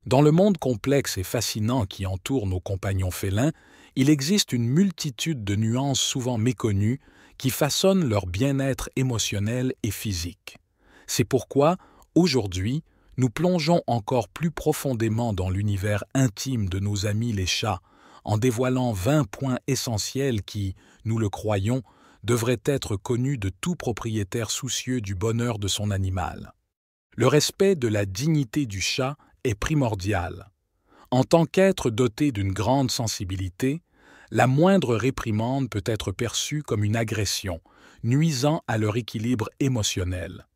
Dans le monde complexe et fascinant qui entoure nos compagnons félins, il existe une multitude de nuances souvent méconnues qui façonnent leur bien-être émotionnel et physique. C'est pourquoi, aujourd'hui, nous plongeons encore plus profondément dans l'univers intime de nos amis les chats, en dévoilant 20 points essentiels qui, nous le croyons, devraient être connus de tout propriétaire soucieux du bonheur de son animal. Le respect de la dignité du chat est primordial. En tant qu'être doté d'une grande sensibilité, la moindre réprimande peut être perçue comme une agression, nuisant à leur équilibre émotionnel.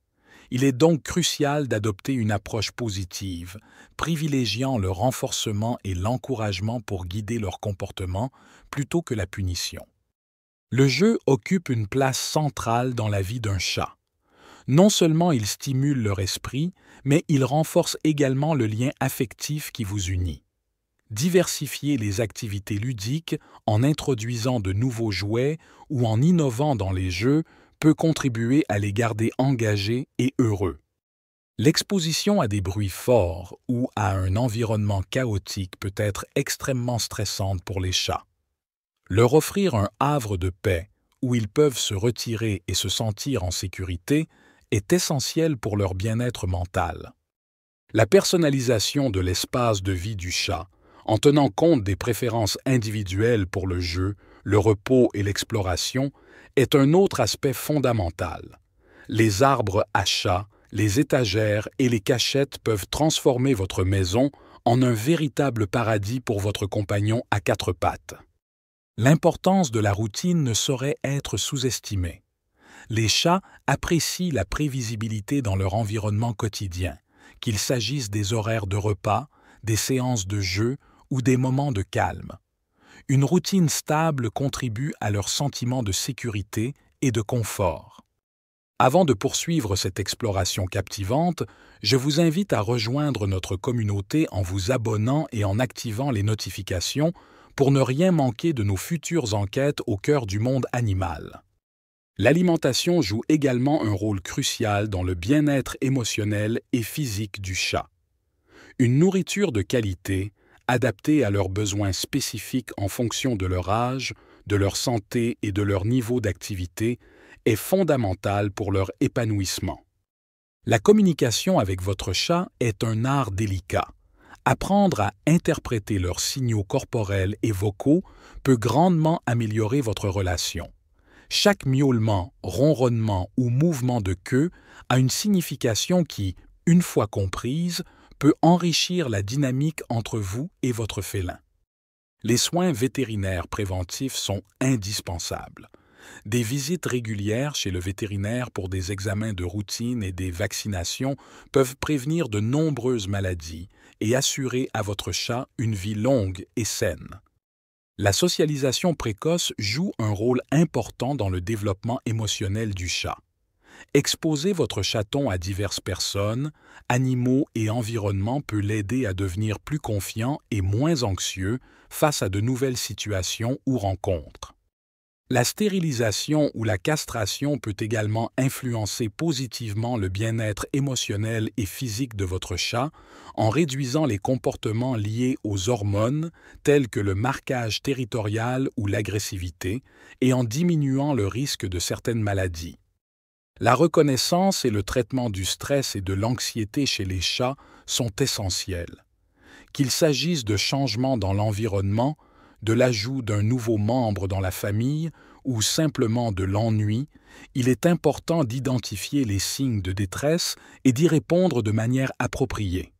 Il est donc crucial d'adopter une approche positive, privilégiant le renforcement et l'encouragement pour guider leur comportement plutôt que la punition. Le jeu occupe une place centrale dans la vie d'un chat. Non seulement il stimule leur esprit, mais il renforce également le lien affectif qui vous unit. Diversifier les activités ludiques en introduisant de nouveaux jouets ou en innovant dans les jeux peut contribuer à les garder engagés et heureux. L'exposition à des bruits forts ou à un environnement chaotique peut être extrêmement stressante pour les chats. Leur offrir un havre de paix où ils peuvent se retirer et se sentir en sécurité est essentiel pour leur bien-être mental. La personnalisation de l'espace de vie du chat, en tenant compte des préférences individuelles pour le jeu, le repos et l'exploration, est un autre aspect fondamental. Les arbres à chat, les étagères et les cachettes peuvent transformer votre maison en un véritable paradis pour votre compagnon à quatre pattes. L'importance de la routine ne saurait être sous-estimée. Les chats apprécient la prévisibilité dans leur environnement quotidien, qu'il s'agisse des horaires de repas, des séances de jeu ou des moments de calme. Une routine stable contribue à leur sentiment de sécurité et de confort. Avant de poursuivre cette exploration captivante, je vous invite à rejoindre notre communauté en vous abonnant et en activant les notifications pour ne rien manquer de nos futures enquêtes au cœur du monde animal. L'alimentation joue également un rôle crucial dans le bien-être émotionnel et physique du chat. Une nourriture de qualité, adaptée à leurs besoins spécifiques en fonction de leur âge, de leur santé et de leur niveau d'activité, est fondamentale pour leur épanouissement. La communication avec votre chat est un art délicat. Apprendre à interpréter leurs signaux corporels et vocaux peut grandement améliorer votre relation. Chaque miaulement, ronronnement ou mouvement de queue a une signification qui, une fois comprise, peut enrichir la dynamique entre vous et votre félin. Les soins vétérinaires préventifs sont indispensables. Des visites régulières chez le vétérinaire pour des examens de routine et des vaccinations peuvent prévenir de nombreuses maladies et assurer à votre chat une vie longue et saine. La socialisation précoce joue un rôle important dans le développement émotionnel du chat. Exposer votre chaton à diverses personnes, animaux et environnements peut l'aider à devenir plus confiant et moins anxieux face à de nouvelles situations ou rencontres. La stérilisation ou la castration peut également influencer positivement le bien-être émotionnel et physique de votre chat en réduisant les comportements liés aux hormones tels que le marquage territorial ou l'agressivité et en diminuant le risque de certaines maladies. La reconnaissance et le traitement du stress et de l'anxiété chez les chats sont essentiels. Qu'il s'agisse de changements dans l'environnement, de l'ajout d'un nouveau membre dans la famille ou simplement de l'ennui, il est important d'identifier les signes de détresse et d'y répondre de manière appropriée.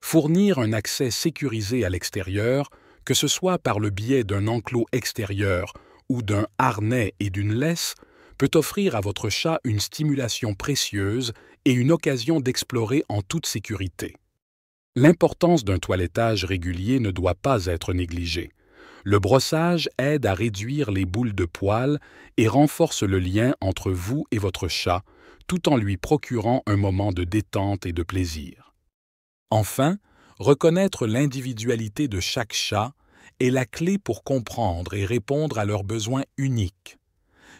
Fournir un accès sécurisé à l'extérieur, que ce soit par le biais d'un enclos extérieur ou d'un harnais et d'une laisse, peut offrir à votre chat une stimulation précieuse et une occasion d'explorer en toute sécurité. L'importance d'un toilettage régulier ne doit pas être négligée. Le brossage aide à réduire les boules de poils et renforce le lien entre vous et votre chat, tout en lui procurant un moment de détente et de plaisir. Enfin, reconnaître l'individualité de chaque chat est la clé pour comprendre et répondre à leurs besoins uniques.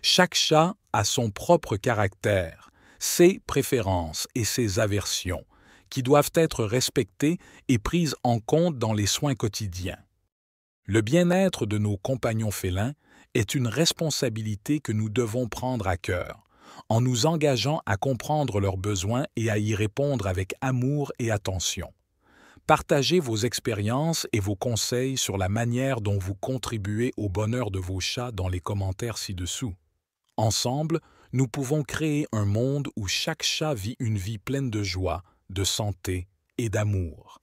Chaque chat a son propre caractère, ses préférences et ses aversions, qui doivent être respectées et prises en compte dans les soins quotidiens. Le bien-être de nos compagnons félins est une responsabilité que nous devons prendre à cœur, en nous engageant à comprendre leurs besoins et à y répondre avec amour et attention. Partagez vos expériences et vos conseils sur la manière dont vous contribuez au bonheur de vos chats dans les commentaires ci-dessous. Ensemble, nous pouvons créer un monde où chaque chat vit une vie pleine de joie, de santé et d'amour.